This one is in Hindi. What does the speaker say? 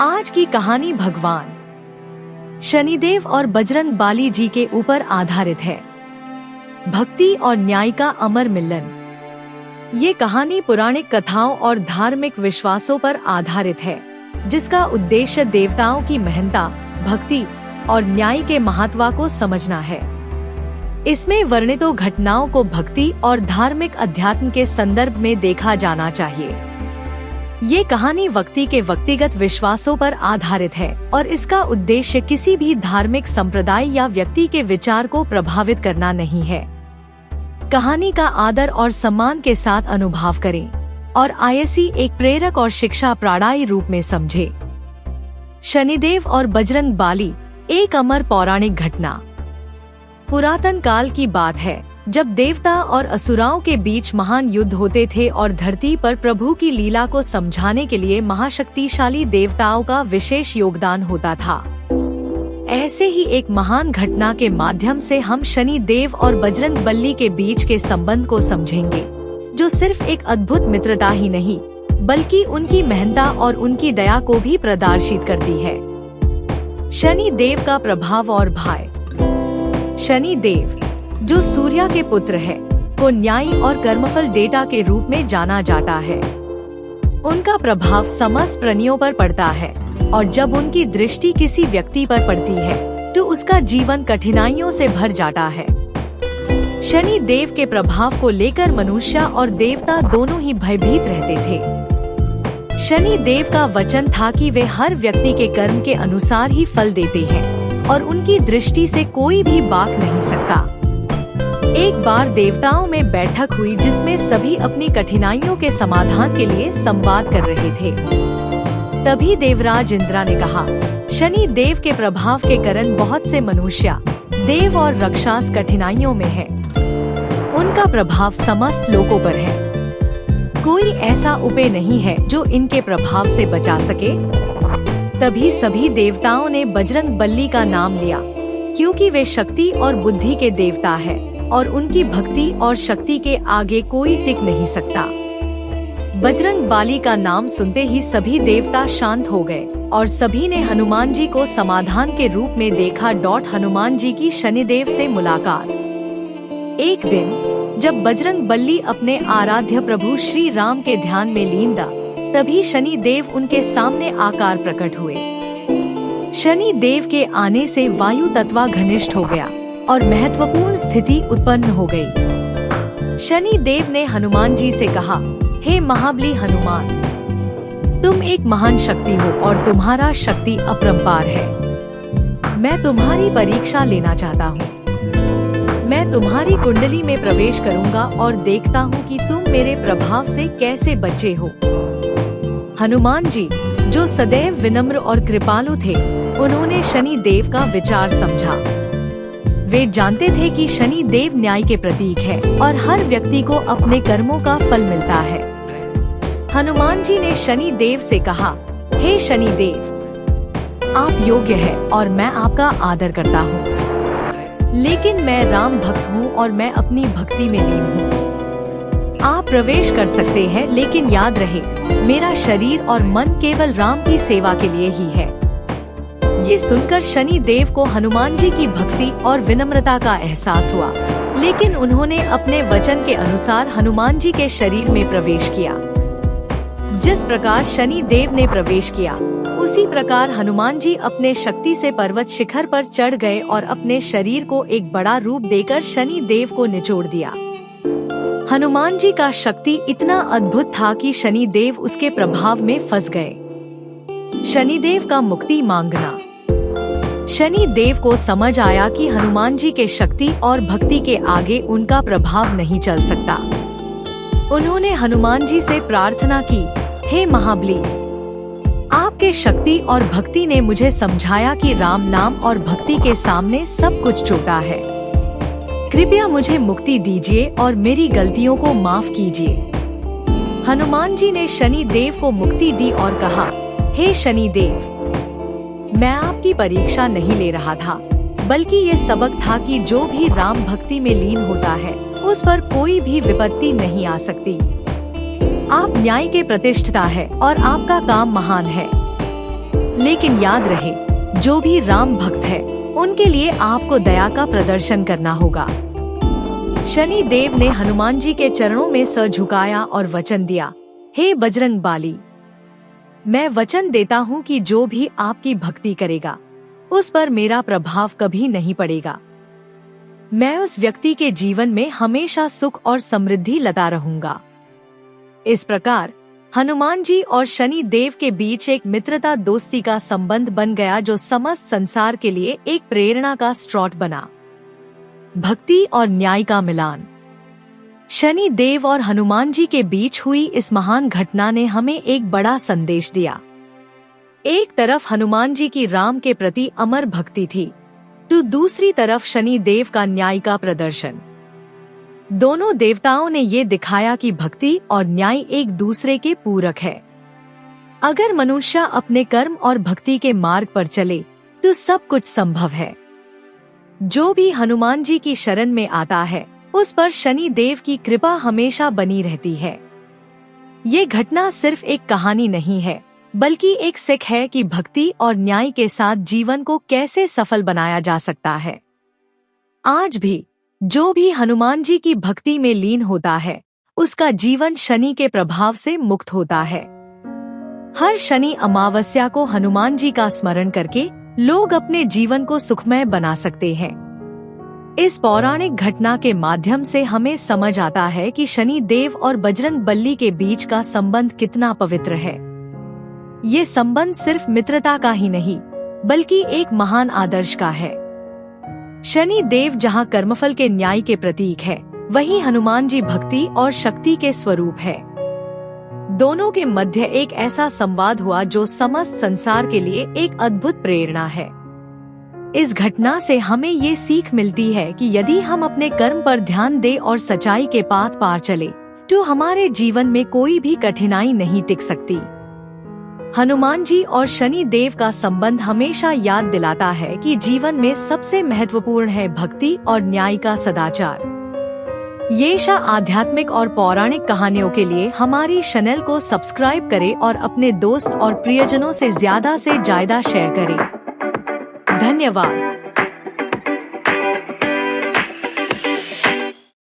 आज की कहानी भगवान शनिदेव और बजरंग बाली जी के ऊपर आधारित है। भक्ति और न्याय का अमर मिलन। ये कहानी पौराणिक कथाओं और धार्मिक विश्वासों पर आधारित है, जिसका उद्देश्य देवताओं की महानता, भक्ति और न्याय के महत्व को समझना है। इसमें वर्णितों घटनाओं को भक्ति और धार्मिक अध्यात्म के संदर्भ में देखा जाना चाहिए। ये कहानी व्यक्ति के व्यक्तिगत विश्वासों पर आधारित है और इसका उद्देश्य किसी भी धार्मिक संप्रदाय या व्यक्ति के विचार को प्रभावित करना नहीं है। कहानी का आदर और सम्मान के साथ अनुभव करें और आयसी एक प्रेरक और शिक्षा प्रदायी रूप में समझे। शनिदेव और बजरंग बाली एक अमर पौराणिक घटना। पुरातन काल की बात है, जब देवता और असुराओं के बीच महान युद्ध होते थे और धरती पर प्रभु की लीला को समझाने के लिए महाशक्तिशाली देवताओं का विशेष योगदान होता था। ऐसे ही एक महान घटना के माध्यम से हम शनि देव और बजरंग बली के बीच के संबंध को समझेंगे, जो सिर्फ एक अद्भुत मित्रता ही नहीं, बल्कि उनकी महानता और उनकी दया को भी प्रदर्शित करती है। शनि देव का प्रभाव और भय। शनि देव, जो सूर्य के पुत्र है, को न्याय और कर्मफल देवता के रूप में जाना जाता है। उनका प्रभाव समस्त प्राणियों पर पड़ता है और जब उनकी दृष्टि किसी व्यक्ति पर पड़ती है तो उसका जीवन कठिनाइयों से भर जाता है। शनि देव के प्रभाव को लेकर मनुष्य और देवता दोनों ही भयभीत रहते थे। शनि देव का वचन था कि वे हर व्यक्ति के कर्म के अनुसार ही फल देते हैं और उनकी दृष्टि से कोई भी बाक नहीं सकता। एक बार देवताओं में बैठक हुई जिसमें सभी अपनी कठिनाइयों के समाधान के लिए संवाद कर रहे थे। तभी देवराज इंद्र ने कहा, शनि देव के प्रभाव के कारण बहुत से मनुष्य, देव और राक्षस कठिनाइयों में है। उनका प्रभाव समस्त लोगों पर है। कोई ऐसा उपाय नहीं है जो इनके प्रभाव से बचा सके। तभी सभी देवताओं ने बजरंग बली का नाम लिया, क्योंकि वे शक्ति और बुद्धि के देवता है और उनकी भक्ति और शक्ति के आगे कोई टिक नहीं सकता। बजरंग बाली का नाम सुनते ही सभी देवता शांत हो गए और सभी ने हनुमान जी को समाधान के रूप में देखा। हनुमान जी की शनिदेव से मुलाकात। एक दिन जब बजरंग बली अपने आराध्य प्रभु श्री राम के ध्यान में लीन था, तभी शनि देव उनके सामने आकार प्रकट हुए। शनि देव के आने से वायु तत्व घनिष्ठ हो गया और महत्वपूर्ण स्थिति उत्पन्न हो गई। शनि देव ने हनुमान जी से कहा, हे महाबली हनुमान, तुम एक महान शक्ति हो और तुम्हारा शक्ति अपरंपार है। मैं तुम्हारी परीक्षा लेना चाहता हूँ। मैं तुम्हारी कुंडली में प्रवेश करूँगा और देखता हूँ कि तुम मेरे प्रभाव से कैसे बचे हो। हनुमान जी, जो सदैव विनम्र और कृपालु थे, उन्होंने शनि देव का विचार समझा। वे जानते थे कि शनि देव न्याय के प्रतीक है और हर व्यक्ति को अपने कर्मों का फल मिलता है। हनुमान जी ने शनि देव से कहा, हे शनि देव, आप योग्य है और मैं आपका आदर करता हूँ, लेकिन मैं राम भक्त हूँ और मैं अपनी भक्ति में लीन हूँ। आप प्रवेश कर सकते हैं, लेकिन याद रहे, मेरा शरीर और मन केवल राम की सेवा के लिए ही है। ये सुनकर शनि देव को हनुमान जी की भक्ति और विनम्रता का एहसास हुआ, लेकिन उन्होंने अपने वचन के अनुसार हनुमान जी के शरीर में प्रवेश किया। जिस प्रकार शनि देव ने प्रवेश किया, उसी प्रकार हनुमान जी अपने शक्ति से पर्वत शिखर पर चढ़ गए और अपने शरीर को एक बड़ा रूप देकर शनि देव को निचोड़ दिया। हनुमान जी का शक्ति इतना अद्भुत था कि शनि देव उसके प्रभाव में फंस गए। शनिदेव का मुक्ति मांगना। शनि देव को समझ आया कि हनुमान जी के शक्ति और भक्ति के आगे उनका प्रभाव नहीं चल सकता। उन्होंने हनुमान जी से प्रार्थना की, हे महाबली, आपके शक्ति और भक्ति ने मुझे समझाया कि राम नाम और भक्ति के सामने सब कुछ छोटा है। कृपया मुझे मुक्ति दीजिए और मेरी गलतियों को माफ कीजिए। हनुमान जी ने शनि देव को मुक्ति दी और कहा, हे शनि देव, मैं आपकी परीक्षा नहीं ले रहा था, बल्कि ये सबक था कि जो भी राम भक्ति में लीन होता है, उस पर कोई भी विपत्ति नहीं आ सकती। आप न्याय के प्रतिष्ठिता है और आपका काम महान है। लेकिन याद रहे, जो भी राम भक्त है उनके लिए आपको दया का प्रदर्शन करना होगा। शनि देव ने हनुमान जी के चरणों में सर झुकाया और वचन दिया, हे बजरंग बाली, मैं वचन देता हूँ कि जो भी आपकी भक्ति करेगा उस पर मेरा प्रभाव कभी नहीं पड़ेगा। मैं उस व्यक्ति के जीवन में हमेशा सुख और समृद्धि लाता रहूंगा। इस प्रकार हनुमान जी और शनि देव के बीच एक मित्रता दोस्ती का संबंध बन गया, जो समस्त संसार के लिए एक प्रेरणा का स्रोत बना। भक्ति और न्याय का मिलान। शनि देव और हनुमान जी के बीच हुई इस महान घटना ने हमें एक बड़ा संदेश दिया। एक तरफ हनुमान जी की राम के प्रति अमर भक्ति थी, तो दूसरी तरफ शनि देव का न्याय का प्रदर्शन। दोनों देवताओं ने ये दिखाया कि भक्ति और न्याय एक दूसरे के पूरक है। अगर मनुष्य अपने कर्म और भक्ति के मार्ग पर चले तो सब कुछ संभव है। जो भी हनुमान जी की शरण में आता है उस पर शनि देव की कृपा हमेशा बनी रहती है। ये घटना सिर्फ एक कहानी नहीं है, बल्कि एक सीख है कि भक्ति और न्याय के साथ जीवन को कैसे सफल बनाया जा सकता है। आज भी जो भी हनुमान जी की भक्ति में लीन होता है उसका जीवन शनि के प्रभाव से मुक्त होता है। हर शनि अमावस्या को हनुमान जी का स्मरण करके लोग अपने जीवन को सुखमय बना सकते हैं। इस पौराणिक घटना के माध्यम से हमें समझ आता है कि शनि देव और बजरंग बली के बीच का संबंध कितना पवित्र है। ये संबंध सिर्फ मित्रता का ही नहीं, बल्कि एक महान आदर्श का है। शनि देव जहाँ कर्मफल के न्याय के प्रतीक है, वहीं हनुमान जी भक्ति और शक्ति के स्वरूप है। दोनों के मध्य एक ऐसा संवाद हुआ जो समस्त संसार के लिए एक अद्भुत प्रेरणा है। इस घटना से हमें ये सीख मिलती है कि यदि हम अपने कर्म पर ध्यान दें और सच्चाई के पाथ पार चले, तो हमारे जीवन में कोई भी कठिनाई नहीं टिक सकती। हनुमान जी और शनि देव का संबंध हमेशा याद दिलाता है कि जीवन में सबसे महत्वपूर्ण है भक्ति और न्याय का सदाचार। ये आध्यात्मिक और पौराणिक कहानियों के लिए हमारी चैनल को सब्सक्राइब करें और अपने दोस्त और प्रियजनों से ज्यादा शेयर करें। धन्यवाद।